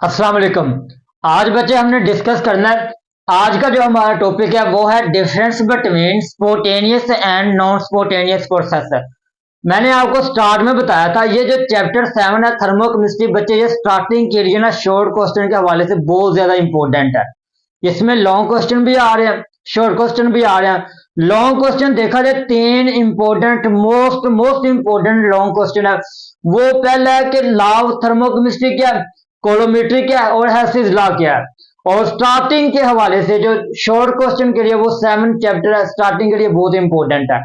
अस्सलाम वालेकुम। आज बच्चे हमने डिस्कस करना है। आज का जो हमारा टॉपिक है वो है difference between spontaneous and non spontaneous process. मैंने आपको स्टार्ट में बताया था ये जो चैप्टर 7 है थर्मोकेमिस्ट्री, बच्चे ये स्टार्टिंग के लिए ना शॉर्ट क्वेश्चन के हवाले से बहुत ज्यादा इंपॉर्टेंट है। इसमें लॉन्ग क्वेश्चन भी आ रहे हैं, शॉर्ट क्वेश्चन भी आ रहे हैं। लॉन्ग क्वेश्चन देखा जाए तीन important most most important long question है। वो पहला है कि लॉ ऑफ थर्मोकेमिस्ट्री क्या है, कोलोमेट्री क्या है और हेसिस लॉ क्या है। और स्टार्टिंग के हवाले से जो शॉर्ट क्वेश्चन के लिए वो 7 चैप्टर है, स्टार्टिंग के लिए बहुत इंपॉर्टेंट है।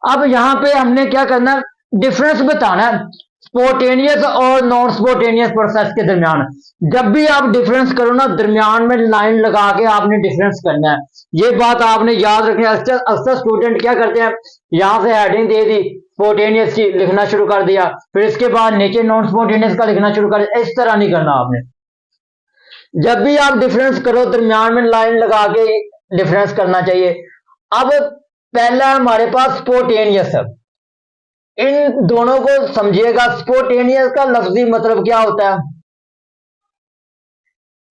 अब यहाँ पे हमने क्या करना है, डिफरेंस बताना है स्पोटेनियस और नॉन स्पोटेनियस प्रोसेस के दरमियान। जब भी आप डिफरेंस करो ना, दरमियान में लाइन लगा के आपने डिफरेंस करना है। ये बात आपने याद रखनी है। अक्सर स्टूडेंट क्या करते हैं, यहाँ से हेडिंग दे दी, स्पोटेनियस की लिखना शुरू कर दिया, फिर इसके बाद नीचे नॉन स्पोटेनियस का लिखना शुरू कर दिया। इस तरह नहीं करना आपने। जब भी आप डिफरेंस करो दरमियान में लाइन लगा के डिफरेंस करना चाहिए। अब पहला हमारे पास स्पोटेनियस है। इन दोनों को समझिएगा। स्पोटेनियस का लफ्जी मतलब क्या होता है,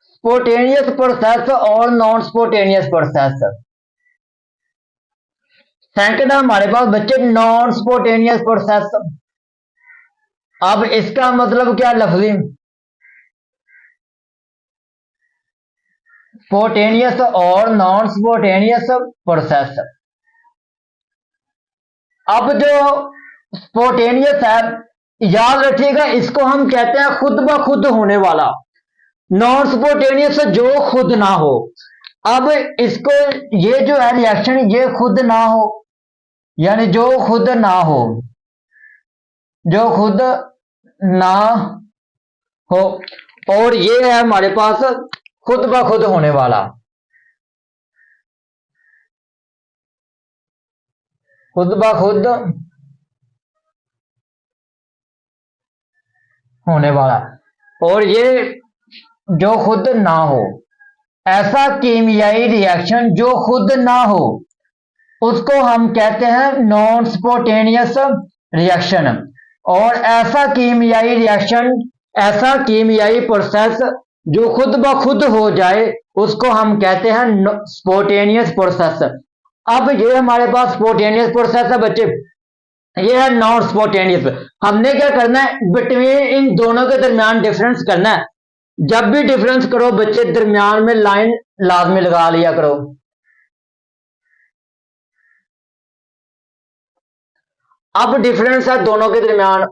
स्पोटेनियस प्रोसेस और नॉन स्पोटेनियस प्रोसेस। सेकंड हमारे पास बच्चे नॉन स्पोटेनियस प्रोसेस। अब इसका मतलब क्या लफ्जी, स्पोटेनियस और नॉन स्पोटेनियस प्रोसेस। अब जो स्पोटेनियस है, याद रखिएगा, इसको हम कहते हैं खुद ब खुद होने वाला। नॉन स्पोटेनियस जो खुद ना हो। अब इसको, ये जो है रिएक्शन, ये खुद ना हो, यानी जो खुद ना हो, जो खुद ना हो। और ये है हमारे पास खुद ब खुद होने वाला, खुद ब खुद होने वाला। और ये जो खुद ना हो, ऐसा कीमियाई रिएक्शन जो खुद ना हो उसको हम कहते हैं नॉन स्पोटेनियस रिएक्शन। और ऐसा कीमियाई रिएक्शन, ऐसा कीमियाई प्रोसेस जो खुद ब खुद हो जाए उसको हम कहते हैं स्पोटेनियस प्रोसेस। अब ये हमारे पास स्पोटेनियस प्रोसेस है बच्चे, ये है नॉन स्पोटेनियस। हमने क्या करना है, बिटवीन इन दोनों के दरमियान डिफरेंस करना है। जब भी डिफरेंस करो बच्चे दरमियान में लाइन लाजमी लगा लिया करो। अब डिफरेंस है दोनों के दरमियान।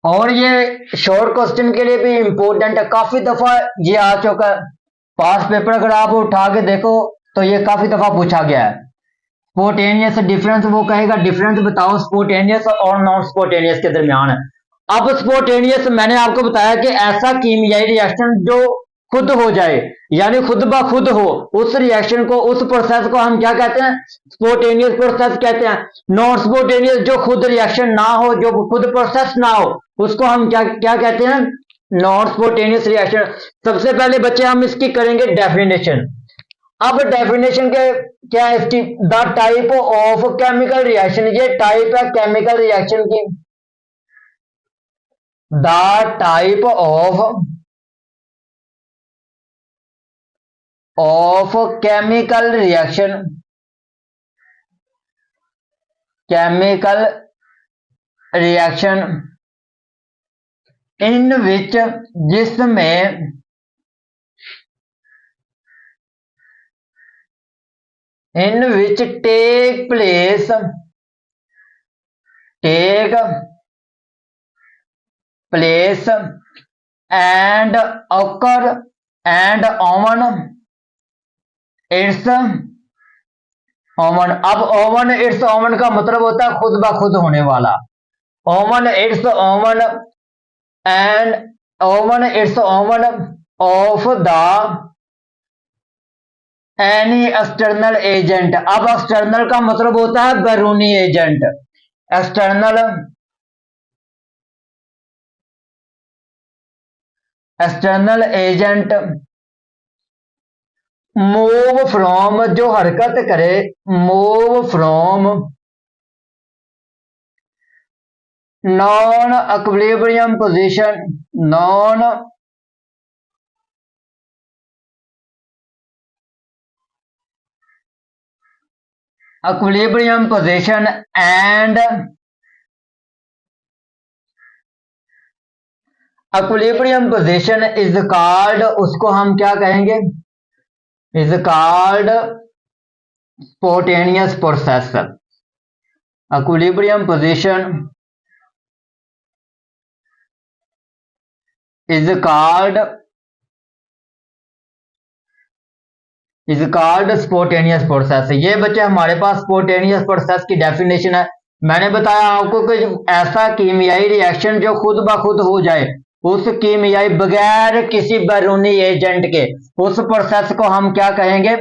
और ये शॉर्ट क्वेश्चन के लिए भी इंपॉर्टेंट है, काफी दफा ये आ चुका है। पास पेपर अगर आप उठा के देखो तो ये काफी दफा पूछा गया है। स्पोटेनियस डिफरेंस, वो कहेगा डिफरेंस बताओ स्पोटेनियस और नॉन स्पोटेनियस के दरमियान। अब स्पोटेनियस मैंने आपको बताया कि ऐसा कीमियाई रिएक्शन जो खुद हो जाए, यानी खुद ब खुद हो, उस रिएक्शन को, उस प्रोसेस को हम क्या कहते हैं, स्पोटेनियस प्रोसेस कहते हैं। नॉन स्पोटेनियस जो खुद रिएक्शन ना हो, जो खुद प्रोसेस ना हो, उसको हम क्या क्या कहते हैं, नॉन स्पोटेनियस रिएक्शन। सबसे पहले बच्चे हम इसकी करेंगे डेफिनेशन। अब डेफिनेशन के क्या है इसकी, the type of chemical reaction, ये टाइप है केमिकल रिएक्शन की। The type of chemical reaction, chemical reaction in which, जिसमें in which take place, take place and occur and own its own. अब ओवन इट्स ओवन का मतलब होता है खुद ब खुद होने वाला। Own its own and own its own of the any external agent. अब एक्सटर्नल का मतलब होता है बैरूनी agent. External, external agent move from, जो हरकत करे, move from non equilibrium position, non equilibrium position and equilibrium position is called, उसको हम क्या कहेंगे, is called spontaneous process. Equilibrium position is called spontaneous process. ये बच्चे हमारे पास स्पॉन्टेनियस प्रोसेस की डेफिनेशन है। मैंने बताया आपको कि ऐसा कीमियाई रिएक्शन जो खुद ब खुद हो जाए, उस कीमियाई बगैर किसी बैरूनी एजेंट के, उस प्रोसेस को हम क्या कहेंगे,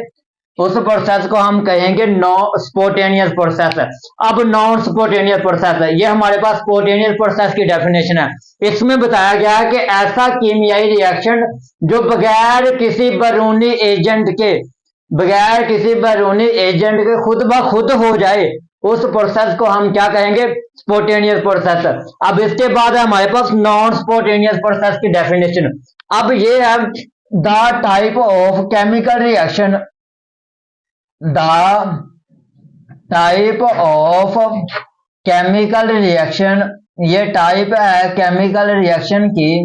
उस प्रोसेस को हम कहेंगे नॉन स्पॉन्टेनियस प्रोसेस। अब नॉन स्पॉन्टेनियस प्रोसेस है, ये हमारे पास स्पॉन्टेनियस प्रोसेस की डेफिनेशन है। इसमें बताया गया है कि ऐसा कीमियाई रिएक्शन जो बगैर किसी बैरूनी एजेंट के, बगैर किसी बैरूनी एजेंट के खुद ब खुद हो जाए, उस प्रोसेस को हम क्या कहेंगे, स्पॉन्टेनियस प्रोसेस। अब इसके बाद है हमारे पास नॉन स्पॉन्टेनियस प्रोसेस की डेफिनेशन। अब ये है the type of chemical reaction, the type of chemical reaction, ये टाइप है केमिकल रिएक्शन की,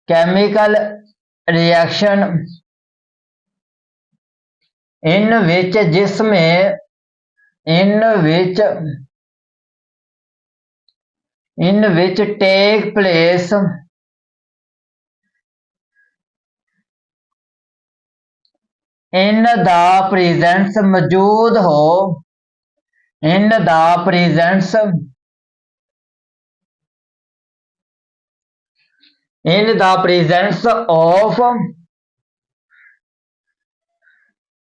केमिकल रिएक्शन इन विच, जिसमें, in which take place in the presence, मौजूद हो, in the presence, in the presence of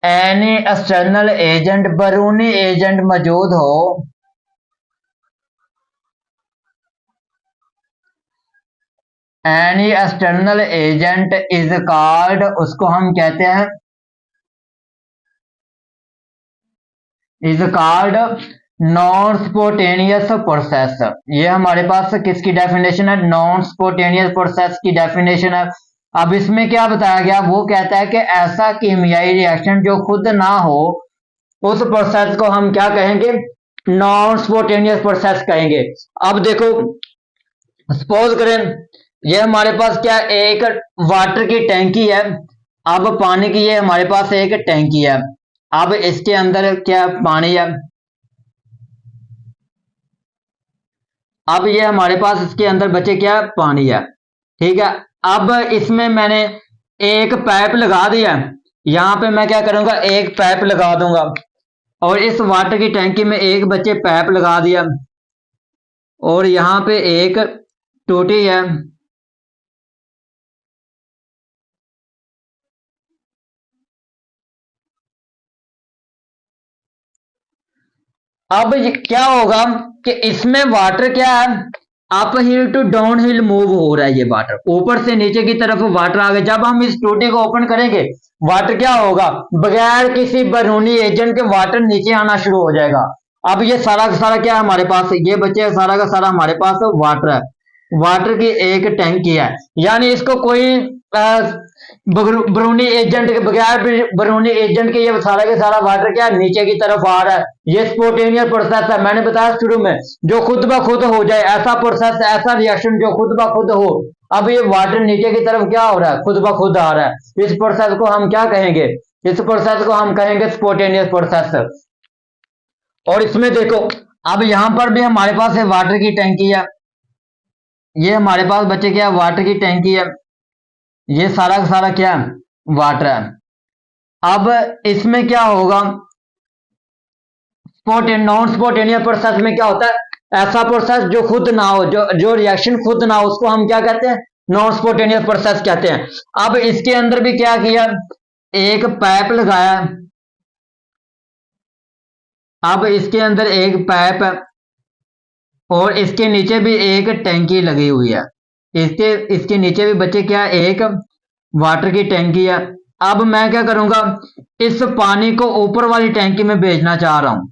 any external agent, बैरूनी agent मौजूद हो, any external agent is called, उसको हम कहते हैं, is called non spontaneous process. ये हमारे पास किसकी डेफिनेशन है, नॉन स्पॉन्टेनियस प्रोसेस की डेफिनेशन है। अब इसमें क्या बताया गया, वो कहता है कि ऐसा कीमियाई रिएक्शन जो खुद ना हो, उस प्रोसेस को हम क्या कहेंगे, नॉन स्पॉन्टेनियस प्रोसेस कहेंगे। अब देखो, सपोज करें ये हमारे पास क्या, एक वाटर की टैंकी है। अब पानी की ये हमारे पास एक टैंकी है। अब इसके अंदर क्या पानी है, अब ये हमारे पास इसके अंदर बचे क्या, पानी है, ठीक है। अब इसमें मैंने एक पाइप लगा दिया, यहां पे मैं क्या करूंगा, एक पाइप लगा दूंगा, और इस वाटर की टैंकी में एक बच्चे पाइप लगा दिया, और यहां पे एक टूटी है। अब क्या होगा कि इसमें वाटर क्या है, uphill to downhill move हो रहा है, ये वाटर ऊपर से नीचे की तरफ वाटर आ गया। जब हम इस टूटी को ओपन करेंगे, वाटर क्या होगा, बगैर किसी बैरूनी एजेंट के वाटर नीचे आना शुरू हो जाएगा। अब ये सारा का सारा क्या है हमारे पास, ये बच्चे सारा का सारा हमारे पास वाटर है, वाटर की एक टैंकी है। यानी इसको कोई बैरूनी एजेंट के, बगैर बैरूनी एजेंट के ये सारा के सारा वाटर क्या नीचे की तरफ आ रहा है। ये स्पॉन्टेनियस प्रोसेस है, मैंने बताया शुरू में, जो खुद ब खुद हो जाए, ऐसा प्रोसेस, ऐसा रिएक्शन जो खुद ब खुद हो। अब ये वाटर नीचे की तरफ क्या हो रहा है, खुद ब खुद आ रहा है। इस प्रोसेस को हम क्या कहेंगे, इस प्रोसेस को हम कहेंगे स्पॉन्टेनियस प्रोसेस। और इसमें देखो, अब यहां पर भी हमारे पास है वाटर की टैंकी है, ये हमारे पास बच्चे क्या, वाटर की टैंकी है, ये सारा का सारा क्या, वाटर है। अब इसमें क्या होगा, नॉन स्पॉन्टेनियस प्रोसेस में क्या होता है, ऐसा प्रोसेस जो खुद ना हो, जो रिएक्शन खुद ना हो, उसको हम क्या कहते हैं, नॉन स्पॉन्टेनियस प्रोसेस कहते हैं। अब इसके अंदर भी क्या किया, एक पाइप लगाया, अब इसके अंदर एक पाइप है, और इसके नीचे भी एक टैंकी लगी हुई है, इसके नीचे भी बच्चे क्या, एक वाटर की टैंकी है। अब मैं क्या करूंगा, इस पानी को ऊपर वाली टैंकी में भेजना चाह रहा हूं।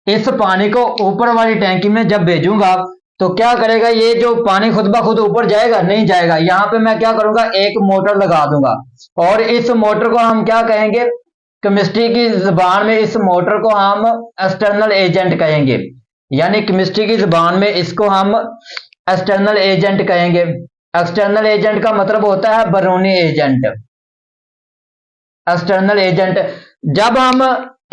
इस पानी को ऊपर वाली टैंकी में जब भेजूंगा, तो क्या करेगा, ये जो पानी खुद ब खुद ऊपर जाएगा, नहीं जाएगा। यहाँ पे मैं क्या करूंगा, एक मोटर लगा दूंगा, और इस मोटर को हम क्या कहेंगे, केमिस्ट्री की जुबान में इस मोटर को हम एक्सटर्नल एजेंट कहेंगे। यानी केमिस्ट्री की जुबान में इसको हम एक्सटर्नल एजेंट कहेंगे। एक्सटर्नल एजेंट का मतलब होता है बैरूनी एजेंट। एक्सटर्नल एजेंट, जब हम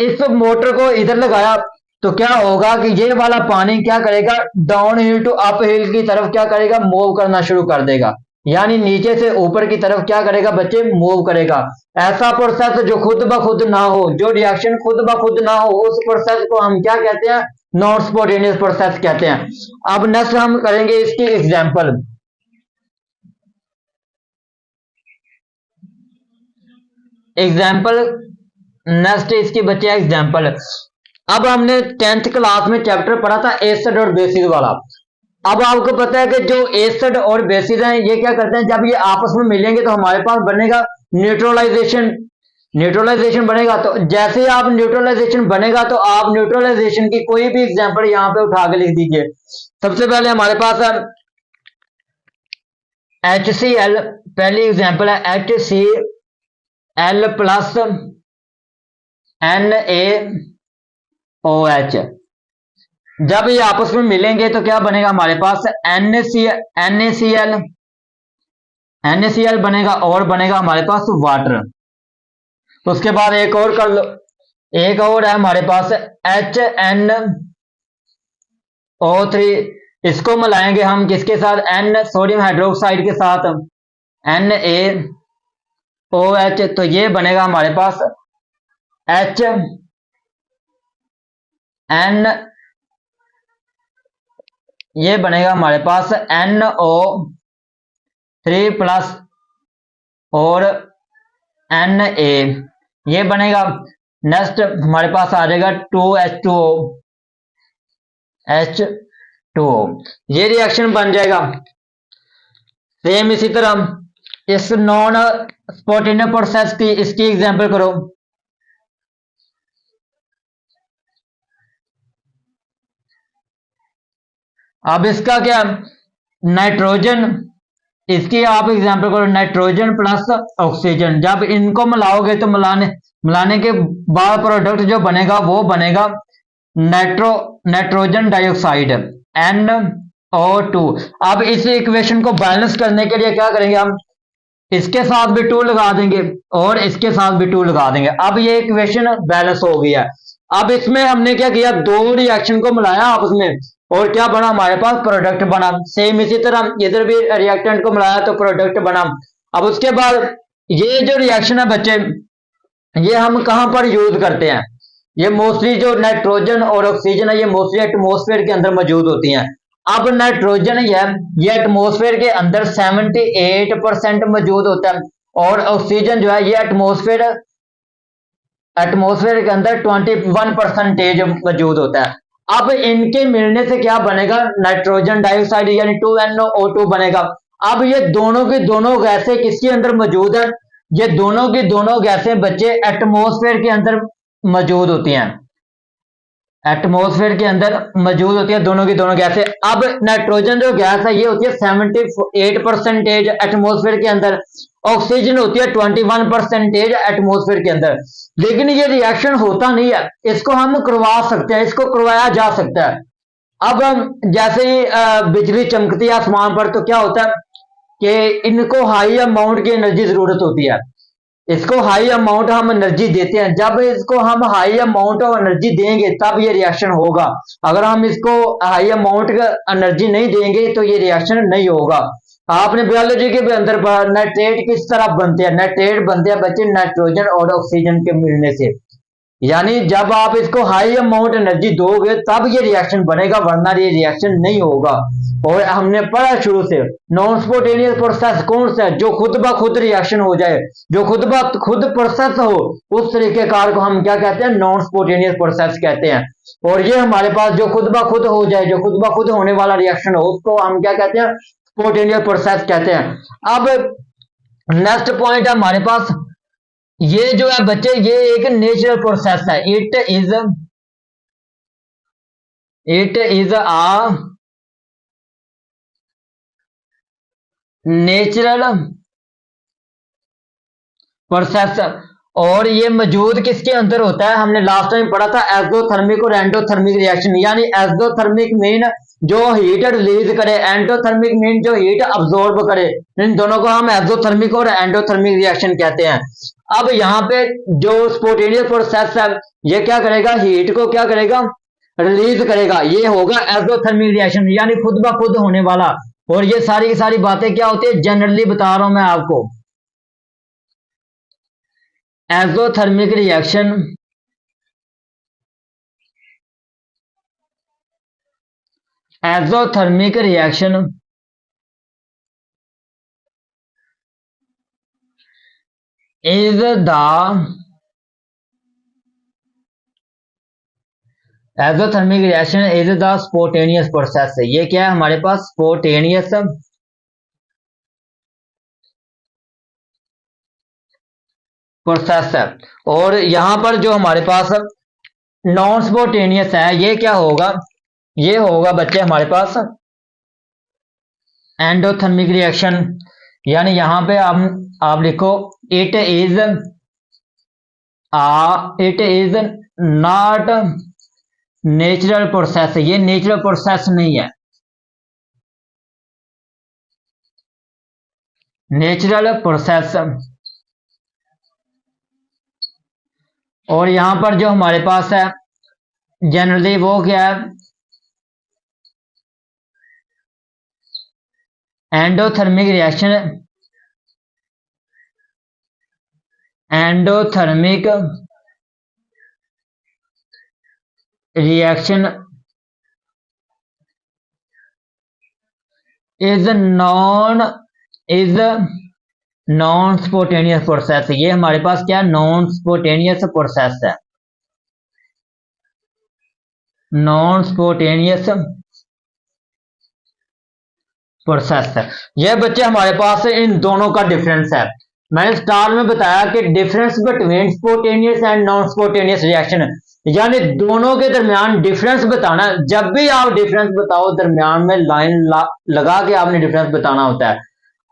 इस मोटर को इधर लगाया तो क्या होगा कि ये वाला पानी क्या करेगा, downhill to uphill की तरफ क्या करेगा, मूव करना शुरू कर देगा। यानी नीचे से ऊपर की तरफ क्या करेगा बच्चे, मूव करेगा। ऐसा प्रोसेस जो खुद ब खुद ना हो, जो रिएक्शन खुद ब खुद ना हो, उस प्रोसेस को हम क्या कहते हैं, नॉन स्पॉन्टेनियस प्रोसेस कहते हैं। अब नेक्स्ट हम करेंगे इसकी एग्जांपल। एग्जाम्पल नेक्स्ट इसकी बच्चे एग्जाम्पल। अब हमने 10th क्लास में चैप्टर पढ़ा था एसिड और बेसिस वाला। अब आपको पता है कि जो एसिड और बेसिस हैं ये क्या करते हैं, जब ये आपस में मिलेंगे तो हमारे पास बनेगा न्यूट्रलाइजेशन। न्यूट्रलाइजेशन बनेगा, तो जैसे ही आप न्यूट्रलाइजेशन बनेगा तो आप न्यूट्रलाइजेशन की कोई भी एग्जाम्पल यहाँ पे उठा के लिख दीजिए। सबसे पहले हमारे पास है HCl। पहली एग्जाम्पल है HCl प्लस NaOH। जब ये आपस में मिलेंगे तो क्या बनेगा हमारे पास, NaCl बनेगा, और बनेगा हमारे पास वाटर। उसके बाद एक और कर लो, एक और है हमारे पास HNO3। इसको मिलाएंगे हम किसके साथ, N सोडियम हाइड्रोक्साइड के साथ, NaOH। तो ये बनेगा हमारे पास HN, ये बनेगा हमारे पास NO3 प्लस और Na, ये बनेगा। नेक्स्ट हमारे पास आ जाएगा 2H2O। ये रिएक्शन बन जाएगा। सेम इसी तरह इस नॉन स्पॉन्टेनियस प्रोसेस की इसकी एग्जांपल करो। अब इसका क्या, नाइट्रोजन, इसकी आप एग्जांपल करो, नाइट्रोजन प्लस ऑक्सीजन। जब इनको मिलाओगे तो मिलाने के बाद प्रोडक्ट जो बनेगा वो बनेगा नाइट्रोजन डाइऑक्साइड NO2। अब इस इक्वेशन को बैलेंस करने के लिए क्या करेंगे, हम इसके साथ भी 2 लगा देंगे और इसके साथ भी 2 लगा देंगे। अब ये इक्वेशन बैलेंस हो गया। अब इसमें हमने क्या किया, 2 रिएक्शन को मिलाया आपस में और क्या बना हमारे पास, प्रोडक्ट बना। सेम इसी तरह इधर भी रिएक्टेंट को मिलाया तो प्रोडक्ट बना। अब उसके बाद ये जो रिएक्शन है बच्चे, ये हम कहां पर यूज करते हैं, ये मोस्टली जो नाइट्रोजन और ऑक्सीजन है ये मोस्टली एटमॉस्फेयर के अंदर मौजूद होती हैं। अब नाइट्रोजन ये एटमॉस्फेयर के अंदर 78% मौजूद होता है, और ऑक्सीजन जो है ये एटमॉस्फेयर के अंदर 21% मौजूद होता है। अब इनके मिलने से क्या बनेगा, नाइट्रोजन डाइऑक्साइड यानी 2NO2 बनेगा। अब ये दोनों की दोनों गैसें किसके अंदर मौजूद है, ये दोनों की दोनों गैसें बच्चे एटमॉस्फेयर के अंदर मौजूद होती हैं। एटमॉस्फेयर के अंदर मौजूद होती है दोनों की दोनों गैसें। अब नाइट्रोजन जो गैस है ये होती है 78% एटमॉस्फेयर के अंदर, ऑक्सीजन होती है 21% एटमॉस्फेयर के अंदर। लेकिन ये रिएक्शन होता नहीं है, इसको हम करवा सकते हैं, इसको करवाया जा सकता है। अब जैसे ही बिजली चमकती है आसमान पर तो क्या होता है कि इनको हाई अमाउंट की एनर्जी जरूरत होती है, इसको हाई अमाउंट हम एनर्जी देते हैं। जब इसको हम हाई अमाउंट ऑफ एनर्जी देंगे तब ये रिएक्शन होगा। अगर हम इसको हाई अमाउंट का एनर्जी नहीं देंगे तो ये रिएक्शन नहीं होगा। आपने बायोलॉजी के भी अंदर पढ़ा, नाइट्रेट किस तरह बनते हैं, नाइट्रेट बनते हैं बच्चे नाइट्रोजन और ऑक्सीजन के मिलने से। यानी जब आप इसको हाई अमाउंट एनर्जी दोगे तब ये रिएक्शन बनेगा, वरना ये रिएक्शन नहीं होगा। और हमने पढ़ा शुरू से नॉन स्पॉन्टेनियस प्रोसेस कौन सा है, जो खुद ब खुद रिएक्शन हो जाए, जो खुद ब खुद प्रोसेस हो, उस तरीके कार को हम क्या कहते हैं, नॉन स्पॉन्टेनियस प्रोसेस कहते हैं। और ये हमारे पास जो खुद ब खुद हो जाए, जो खुद ब खुद होने वाला रिएक्शन हो, उसको हम क्या कहते हैं, स्पॉन्टेनियस प्रोसेस कहते हैं। अब नेक्स्ट पॉइंट है हमारे पास, ये जो है बच्चे ये एक नेचुरल प्रोसेस है। It is a natural process. और ये मौजूद किसके अंदर होता है, हमने लास्ट टाइम पढ़ा था एक्सोथर्मिक और एंडोथर्मिक रिएक्शन। यानी एक्सोथर्मिक मीन जो हीट रिलीज करे, एंडोथर्मिक मीन जो हीट अब्सॉर्ब करे। इन दोनों को हम एक्सोथर्मिक और एंडोथर्मिक रिएक्शन कहते हैं। अब यहाँ पे जो स्पोटेनियस प्रोसेस है ये क्या करेगा, हीट को क्या करेगा, रिलीज करेगा। ये होगा एक्सोथर्मिक रिएक्शन, यानी खुद ब खुद होने वाला। और ये सारी की सारी बातें क्या होती है, जनरली बता रहा हूं मैं आपको। Exothermic reaction exothermic reaction is the exothermic reaction is the spontaneous process. ये क्या है हमारे पास, स्पोटेनियस प्रोसेस है। और यहां पर जो हमारे पास नॉन स्पोटेनियस है ये क्या होगा, ये होगा बच्चे हमारे पास एंडोथर्मिक रिएक्शन। यानी यहां पे आप लिखो it is not natural process. ये नेचुरल प्रोसेस नहीं है, नेचुरल प्रोसेस। और यहां पर जो हमारे पास है जनरली वो क्या है, endothermic reaction, endothermic reaction is non spontaneous process. ये हमारे पास क्या, नॉन स्पोटेनियस प्रोसेस है, नॉन स्पोटेनियस प्रोसेस है। ये बच्चे हमारे पास इन दोनों का डिफरेंस है। मैंने स्टार्ट में बताया कि difference between spontaneous and non spontaneous reaction, यानी दोनों के दरमियान डिफरेंस बताना। जब भी आप डिफरेंस बताओ दरमियान में लाइन लगा के आपने डिफरेंस बताना होता है।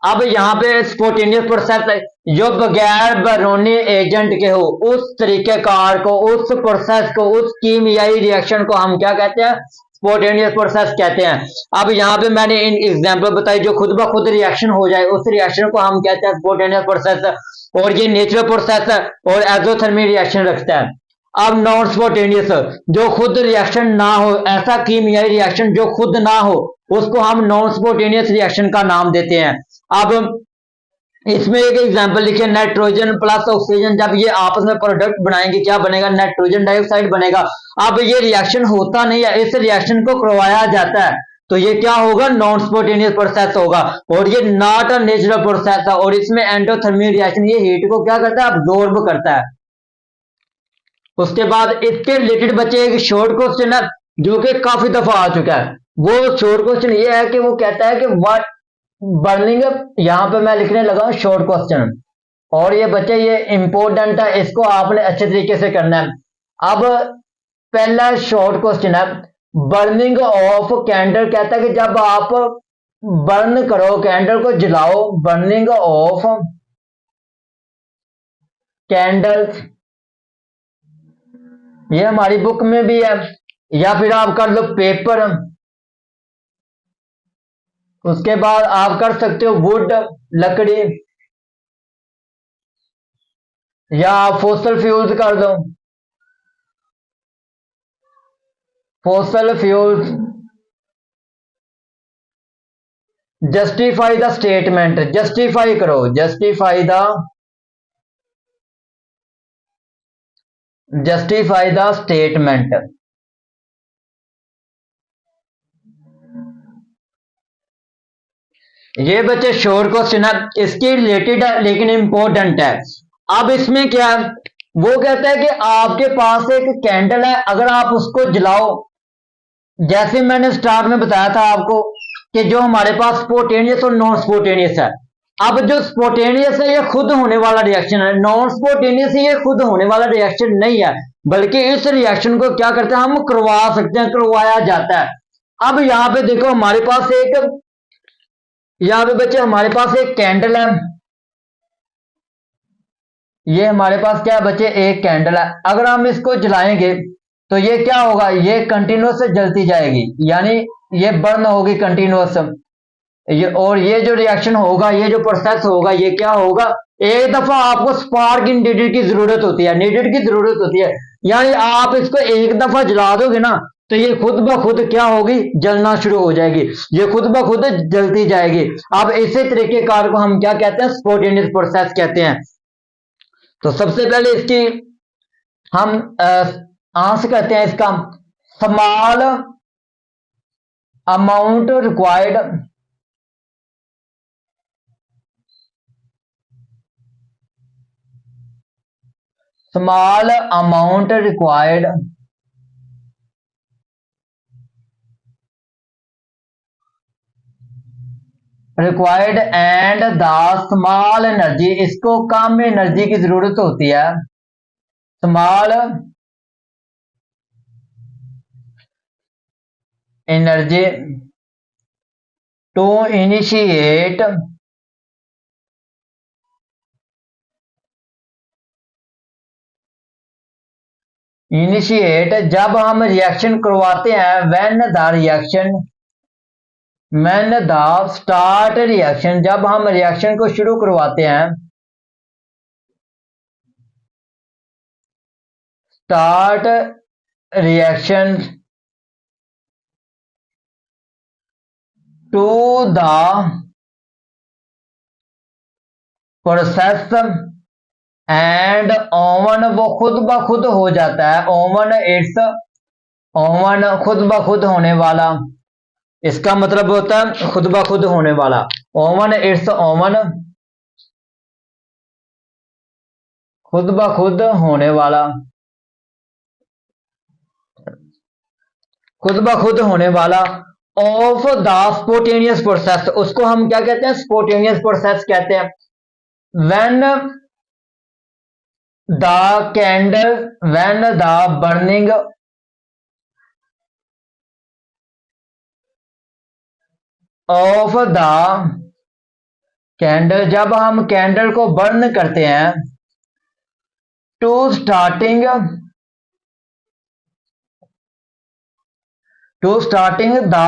अब यहाँ पे स्पोटेनियस प्रोसेस जो बगैर बरौनी एजेंट के हो, उस तरीकेकार को, उस प्रोसेस को, उस कीमियाई रिएक्शन को हम क्या कहते हैं, स्पोटेनियस प्रोसेस कहते हैं। अब यहाँ पे मैंने इन एग्जांपल बताई, जो खुद ब खुद रिएक्शन हो जाए उस रिएक्शन को हम कहते हैं स्पोटेनियस प्रोसेस। और ये नेचुरल प्रोसेस और एक्सोथर्मिक रिएक्शन रखता है। अब नॉन स्पोटेनियस जो खुद रिएक्शन ना हो, ऐसा कीमियाई रिएक्शन जो खुद ना हो, उसको हम नॉन स्पोटेनियस रिएक्शन का नाम देते हैं। अब इसमें एक एग्जांपल लिखिए, नाइट्रोजन प्लस ऑक्सीजन जब ये आपस में प्रोडक्ट बनाएंगे क्या बनेगा, नाइट्रोजन डाइऑक्साइड बनेगा। अब ये रिएक्शन होता नहीं है, इस रिएक्शन को करवाया जाता है, तो ये क्या होगा, नॉन स्पोटेनियस प्रोसेस होगा। और ये नॉट अ नेचुरल प्रोसेस है। और इसमें एंडोथर्मिक रिएक्शन ये हीट को क्या करता है, अब्सॉर्ब करता है। उसके बाद इसके रिलेटेड बच्चे एक शॉर्ट क्वेश्चन है जो कि काफी दफा आ चुका है। वो शॉर्ट क्वेश्चन ये है कि वो कहता है कि व्हाट बर्निंग, यहां पे मैं लिखने लगा शॉर्ट क्वेश्चन। और ये बच्चे ये इंपॉर्टेंट है, इसको आपने अच्छे तरीके से करना है। अब पहला शॉर्ट क्वेश्चन है, बर्निंग ऑफ कैंडल। कहता है कि जब आप बर्न करो, कैंडल को जलाओ, बर्निंग ऑफ कैंडल, ये हमारी बुक में भी है, या फिर आप कर लो पेपर। उसके बाद आप कर सकते हो वुड, लकड़ी, या आप फोसल फ्यूल्स कर दो, fossil fuels. Justify the statement, justify करो, जस्टिफाई द स्टेटमेंट। ये बच्चे शोर क्वेश्चन है, इसके रिलेटेड है लेकिन इंपॉर्टेंट है। अब इसमें क्या है, वो कहता है कि आपके पास एक कैंडल है, अगर आप उसको जलाओ, जैसे मैंने स्टार्ट में बताया था आपको कि जो हमारे पास स्पोटेनियस और नॉन स्पोटेनियस है। अब जो स्पोटेनियस है ये खुद होने वाला रिएक्शन है, नॉन स्पोटेनियस ये खुद होने वाला रिएक्शन नहीं है, बल्कि इस रिएक्शन को क्या करते हैं, हम करवा सकते हैं, करवाया जाता है। अब यहाँ पे देखो हमारे पास एक यहाँ पे बच्चे हमारे पास एक कैंडल है, ये हमारे पास क्या है बच्चे, एक कैंडल है। अगर हम इसको जलाएंगे तो ये क्या होगा, ये कंटिन्यूस जलती जाएगी, यानी ये बर्न होगी कंटिन्यूस। ये और ये जो रिएक्शन होगा, ये जो प्रोसेस होगा, ये क्या होगा, एक दफा आपको स्पार्क नीडेड की जरूरत होती है, नीडेड की जरूरत होती है, यानी आप इसको एक दफा जला दोगे ना तो ये खुद ब खुद क्या होगी, जलना शुरू हो जाएगी, ये खुद ब खुद जलती जाएगी। अब इसी तरीके कार को हम क्या कहते हैं, स्पॉन्टेनियस प्रोसेस कहते हैं। तो सबसे पहले इसकी हम आंसर कहते हैं इसका, small amount required small amount required and the small energy, इसको कम एनर्जी की जरूरत होती है, small energy to initiate जब हम रिएक्शन करवाते हैं, when the start रिएक्शन, जब हम रिएक्शन को शुरू करवाते हैं, start reaction to the process and own, वो खुद ब खुद हो जाता है, ओवन इट्स, ओवन खुद ब खुद होने वाला, इसका मतलब होता है खुद ब खुद होने वाला, ओवन इट्स ओवन, खुद ब खुद होने वाला, खुद ब खुद होने वाला ऑफ द स्पॉन्टेनियस प्रोसेस, उसको हम क्या कहते हैं, स्पॉन्टेनियस प्रोसेस कहते हैं। When the candle, when the burning of the candle, जब हम कैंडल को बर्न करते हैं, टू स्टार्टिंग द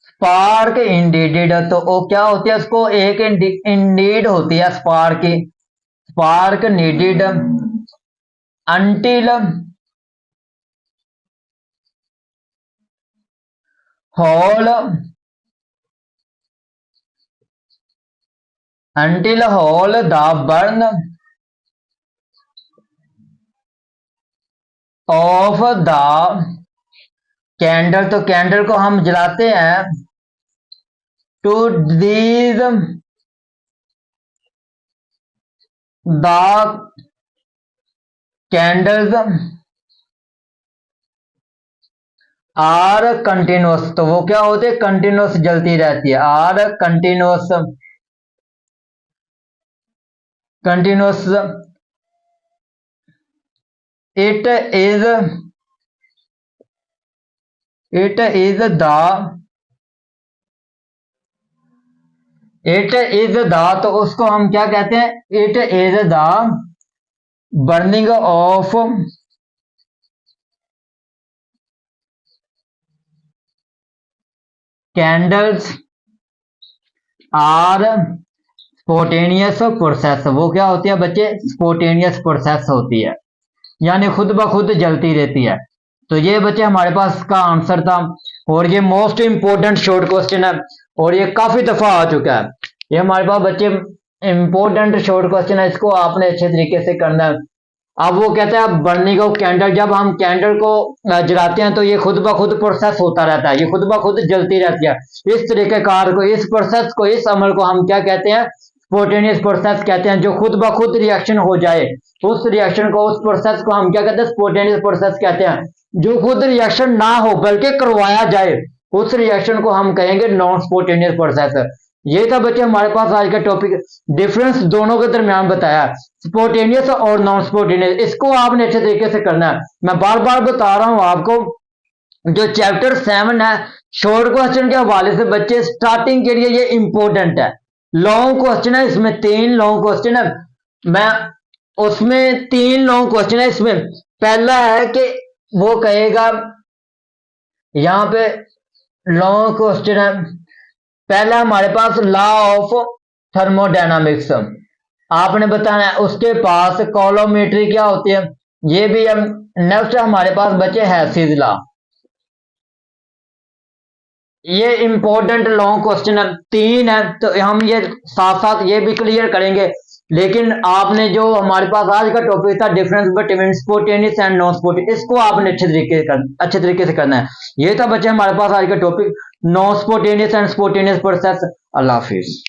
स्पार्क इंडीडेड, तो वो क्या होती है, उसको एक इंडीड होती है स्पार्क की, spark needed until whole the burn of the candle, तो कैंडल को हम जलाते हैं, to these the candles are continuous, तो वो क्या होते हैं, कंटिन्यूस जलती रहती है, are continuous, continuous, it is the, तो उसको हम क्या कहते हैं, it is the burning of candles are spontaneous process, वो क्या होती है बच्चे, स्पॉन्टेनियस प्रोसेस होती है, यानी खुद ब खुद जलती रहती है। तो ये बच्चे हमारे पास का आंसर था, और ये मोस्ट इंपोर्टेंट शॉर्ट क्वेश्चन है, और ये काफी दफा आ चुका है, ये हमारे पास बच्चे इंपोर्टेंट शॉर्ट क्वेश्चन है, इसको आपने अच्छे तरीके से करना है। अब वो कहता है बर्निंग ऑफ कैंडल, जब हम कैंडल को जलाते हैं तो ये खुद ब खुद प्रोसेस होता रहता है, ये खुद ब खुद जलती रहती है, इस तरीके कार को, इस प्रोसेस को, इस अमल को हम क्या कहते हैं, स्पॉन्टेनियस प्रोसेस कहते हैं, जो खुद ब खुद रिएक्शन हो जाए, उस रिएक्शन को, उस प्रोसेस को हम क्या कहते हैं, स्पॉन्टेनियस प्रोसेस कहते हैं। जो खुद रिएक्शन ना हो बल्कि करवाया जाए, उस रिएक्शन को हम कहेंगे नॉन स्पॉन्टेनियस प्रोसेस। ये था बच्चे हमारे पास आज का टॉपिक, डिफरेंस दोनों के दरमियान बताया, स्पॉन्टेनियस और नॉन स्पॉन्टेनियस, इसको आपने अच्छे तरीके से करना है। मैं बार बार बता रहा हूं आपको जो चैप्टर 7 है शॉर्ट क्वेश्चन के हवाले से बच्चे स्टार्टिंग के लिए ये इंपॉर्टेंट है। लॉन्ग क्वेश्चन है, इसमें 3 लॉन्ग क्वेश्चन है, मैं उसमें 3 लॉन्ग क्वेश्चन है। इसमें पहला है कि वो कहेगा, यहां पे लॉन्ग क्वेश्चन है, पहला हमारे पास लॉ ऑफ थर्मोडायनामिक्स आपने बताना है, उसके पास कॉलोमेट्री क्या होती है ये भी हम। नेक्स्ट हमारे पास बचे हैसीज लॉ, ये इंपॉर्टेंट लॉन्ग क्वेश्चन है, 3 है, तो हम ये साथ साथ ये भी क्लियर करेंगे। लेकिन आपने जो हमारे पास आज का टॉपिक था difference between spontaneous and non स्पोटेनियस, इसको आपने अच्छे तरीके से करना है। ये था बच्चे हमारे पास आज का topic non spontaneous and spontaneous process. अल्लाह हाफिज।